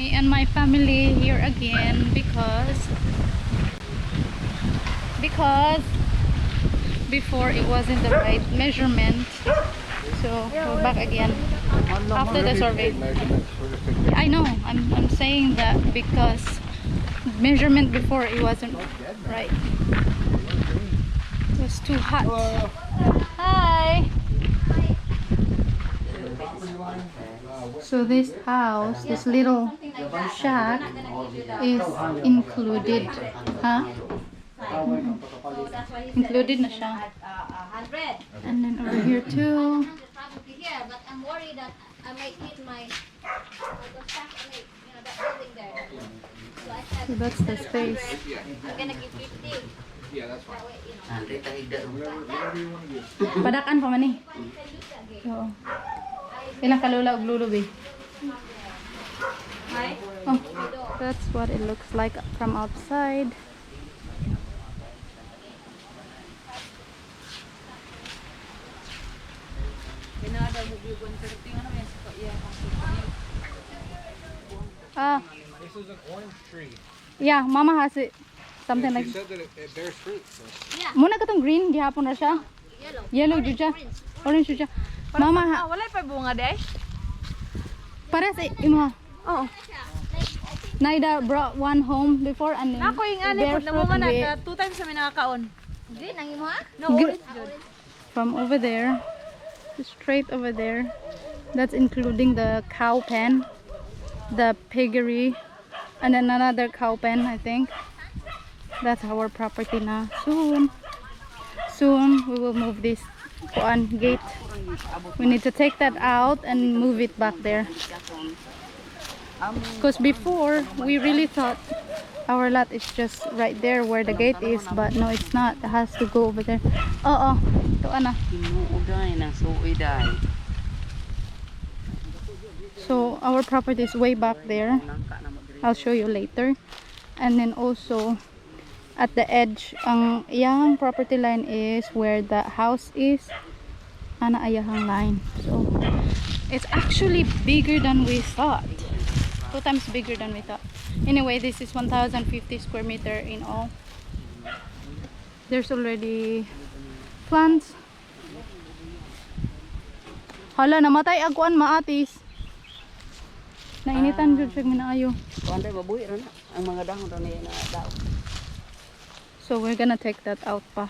Me and my family here again because before it wasn't the right measurement, so we're back again after the survey. I know, I'm saying that because measurement before it wasn't right. It was too hot. Hi. So this house, this little shack is included, huh? Included na siya. And then over here too. But I'm worried that I might hit my that building there. So I said, So that's the space. I'm gonna give 50. Yeah, that's fine. Padakan pa man eh. Oo. Ilang kalula og lulubi. Oh, that's what it looks like from outside. This is an orange tree. Yeah, Mama has it. Something like. You said that it bears fruit. So. Muna ka tong green gihapon na siya. Yellow jud siya. Orange jud siya. Mama ha. Wala pa bunga day? Para sa imo. Oo. Naida brought one home before and then Nako yung ani pud namunga na 2 times sa minakaon. Green ang imo ha? No, orange jud. from over there, straight over there. That's including the cow pen, the piggery, and then another cow pen, I think. That's our property now. Soon we will move this gate. We need to take that out and move it back there. Because before we really thought our lot is just right there where the gate is, but no, it's not. It has to go over there. Oh, ito ana. So our property is way back there. I'll show you later. And then also at the edge, ang iyang property line is where the house is. Ana ayahang line. So it's actually bigger than we thought. 2 times bigger than we thought. Anyway, this is 1,050 square meter in all. There's already plants. Hala, namatay agkuan maatis. Nainitan jud siya minaayo. Kuanday babuhi ra na ang mga dahon ra niya na daw. So we're gonna take that out pa.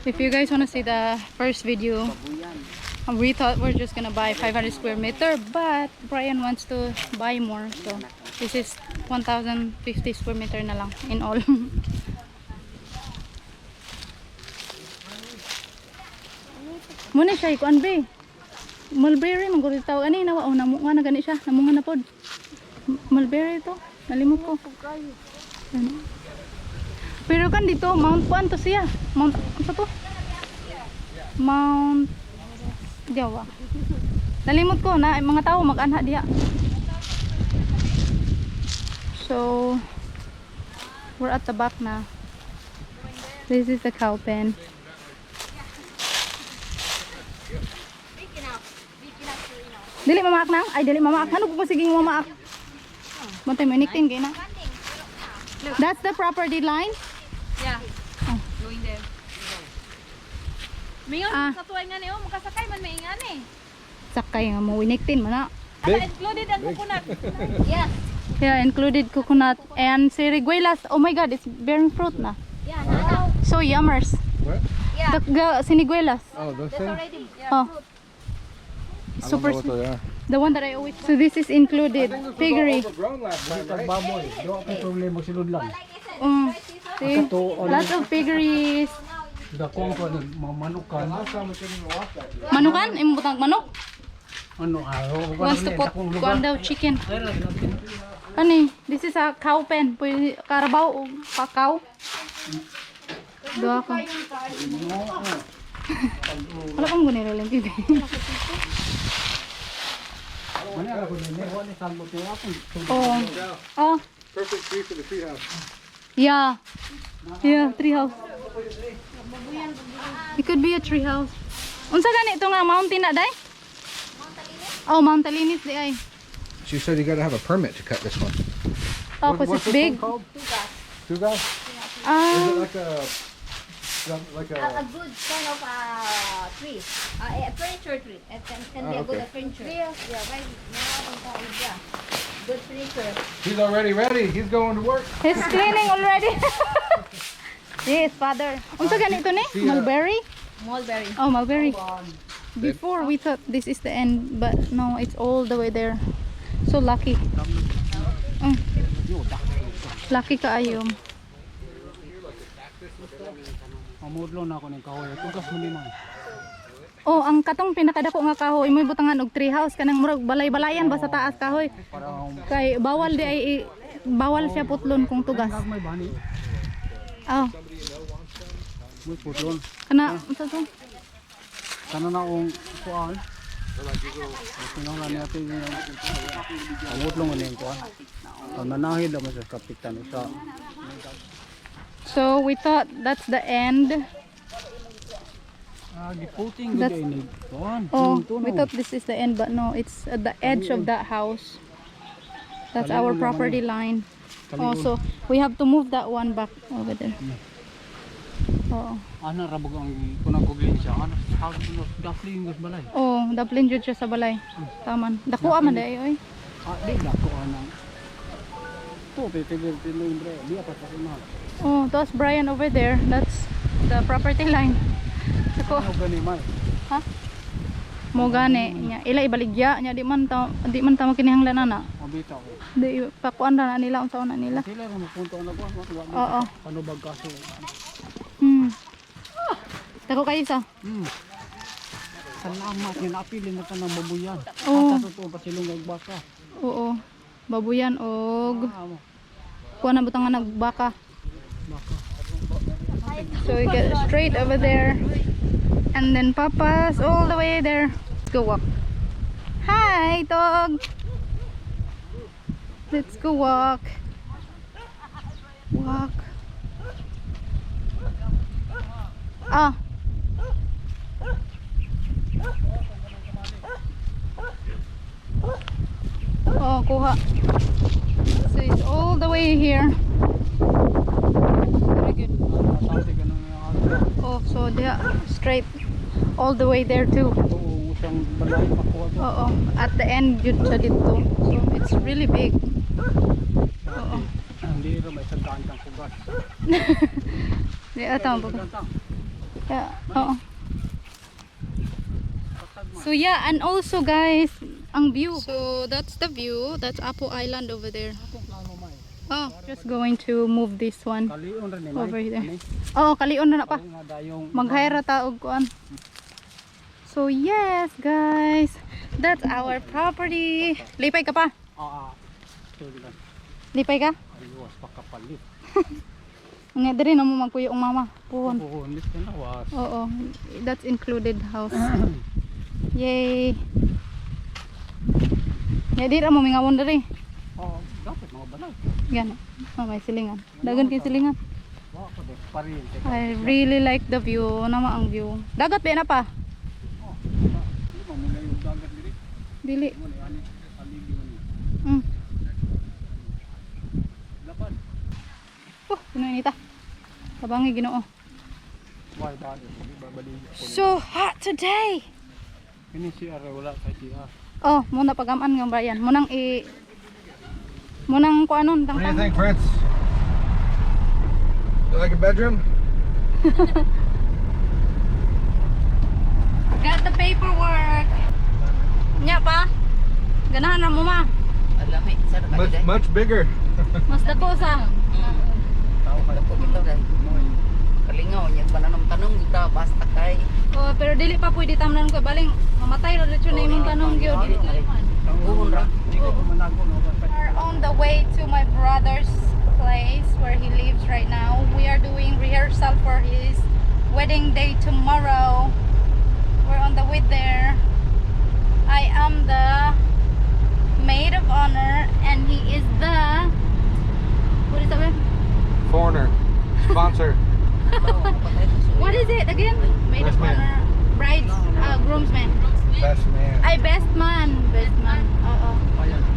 If you guys wanna see the first video, we thought we're just gonna buy 500 square meter, but Brian wants to buy more, so this is 1,050 square meter na lang in all. Muna siya ikuan be. Mulberry man guri taw ani nawa namunga na gani siya, namunga na pod. Mulberry to, nalimot ko. Ano? Pero kan dito Mount Puan to siya. Mount ano to? Mount Jawa. Nalimot ko na mga tao mag-anha diha. So we're at the back na. This is the cow pen. Dili mamaak na? Ay dili mamaak. Ano ko sige mamaak? Montay maniktin kay na. That's the property line? Yeah. Oh. Going there. Mingon sa tuway nga niyo, makasakay man maingan eh. Sakay nga mo winiktin man na. Aba, included ang coconut. Yes. Yeah, included coconut and siriguelas. Oh my god, it's bearing fruit na. Yeah, now. So yummers. What? Yeah. The siniguelas. Oh, those That's things? already. Oh. I don't Super know what they are. the one that I always. So this is included piggery. Overgrown last time, right? Baboy, do pa problema silud lang. See? Lots of piggeries. Dakong ko mamanukan. Manukan? Imo butang manok? Ano araw Wants to cook kuan daw chicken. Ani, this is a cow pen. Pwede karabaw o pakaw. Doa ka. Wala kang gunero lang pipi. Ano ako din eh, wala sambo to ako. Oh. Oh. Perfect tree for the treehouse. Yeah. Yeah, tree house. It could be a tree house. Unsa gani ito nga mountain na day? Oh, Mount Talinis di ay. She said you got to have a permit to cut this one. Oh, cause it's big. Two guys? Is Ah, it like A a good kind of tree. A furniture tree. It can be a good furniture. Yeah, right. Yeah. Good furniture. He's already ready. He's going to work. he's cleaning already. Yes, father. Unsa gani ito ni? Mulberry? Mulberry. Oh, mulberry. Before we thought this is the end, but no, it's all the way there. So lucky. Lucky kaayo. Amudlo na ako ng kahoy. Tugas mo limang. Oh, ang katong pinakadako nga kahoy mo butangan og tree house kanang murag balay-balayan ba sa taas kahoy. Kay bawal di ay bawal siya putlon kung tugas. May bani. Oh, May putlon. kana unsa to? Kana na akong kuan. Pinanglan natin yung amudlo nga ning kuan. Nanahid naman sa kapitan sa So we thought that's the end. giputing That's- gud ini. Kuan. Oh, we thought this is the end, but no, it's at the edge of that house. That's our property line. Oh, so we have to move that one back over there. Oh, Ana rabog ang kunang kuglin siya. Ano dapling gus balay. oh, daplin jud siya sa balay. Taman. Dakuha man day oy. Di dako anang. To titigil bre. Di apa sa mahal. Oh, that's Brian over there. That's the property line. Dako. Ano gani man? Ha? Mo gani nya ila ibaligya nya di man ta makinihanglan na. Mabitaw. Di pakuan na nila unsa na nila. Sila ra mo punto na kuan. Oo. Ano bag kaso? Dako kayo sa. Salamat nga napili na tanang babuyan. Oo. At totoo pa silong nagbaka. Oo. Babuyan og Amo. kuha na butang nga nagbaka. Baka. So we get straight over there. And then Papa's all the way there. Let's go walk. Hi, dog. Let's go walk. Walk. Ah. Oh, kuha. So it's all the way here. Very good. Sabi ganun nga ako. Oh, so they straight all the way there too. Oo, usang balay makuha to. Oo, at the end yun siya dito. So it's really big. Oo. Hindi ra may sagdaan kang kugas. Di ata mo. Yeah, oo. So yeah, and also guys, ang view. So that's the view. That's Apo Island over there. Oh, just going to move this one Kalion ra ni over there. Oh, kalion na pa. dayong Mag-hire ta og kuan. So yes, guys, that's our property. Lipay ka pa? Sorry lang. Lipay ka? Ayos pakapalit. Nga diri na mo magpuyo ang mama. Puhon. Oo, nis ka na was. Oo, that's included house. Yay. Ya di ra mo mingawon diri. Oo, dapat mga balay. Yan. Oh, may silingan. Dagan kay silingan. Wa ko de parin. I really like the view. Nama ang view. Dagat ba na pa? Di mo mo yung dagat diri. Dili. Mo ni ani aligi man. Dapat. Pinoy nita. Tabangi Ginoo. Why bad? Babali. So hot today. Kini si ara wala kay siya. Oh, muna pagaman ng Brian. Munang kuanon What do you think, Prince? You like a bedroom? Got the paperwork. Nya pa. Ganahan na mo ma. Alami sa Much bigger. Mas dako sa. Tao ka Dako bitaw dai. Kalingaw nya tanong kita basta kay. Oh, pero dili pa pwede tamnan ko baling mamatay ra dito na imong tanong gyud. Uhon ra. Di ko manago no. We're on the way to my brother's place where he lives right now. We are doing rehearsal for his wedding day tomorrow. We're on the way there. I am the maid of honor and he is the what is that? Foreigner. Sponsor. What is it again? Maid Best of man. honor. Brides. groomsman? Best man. Ay, best man. Best man. Oo. Ayan.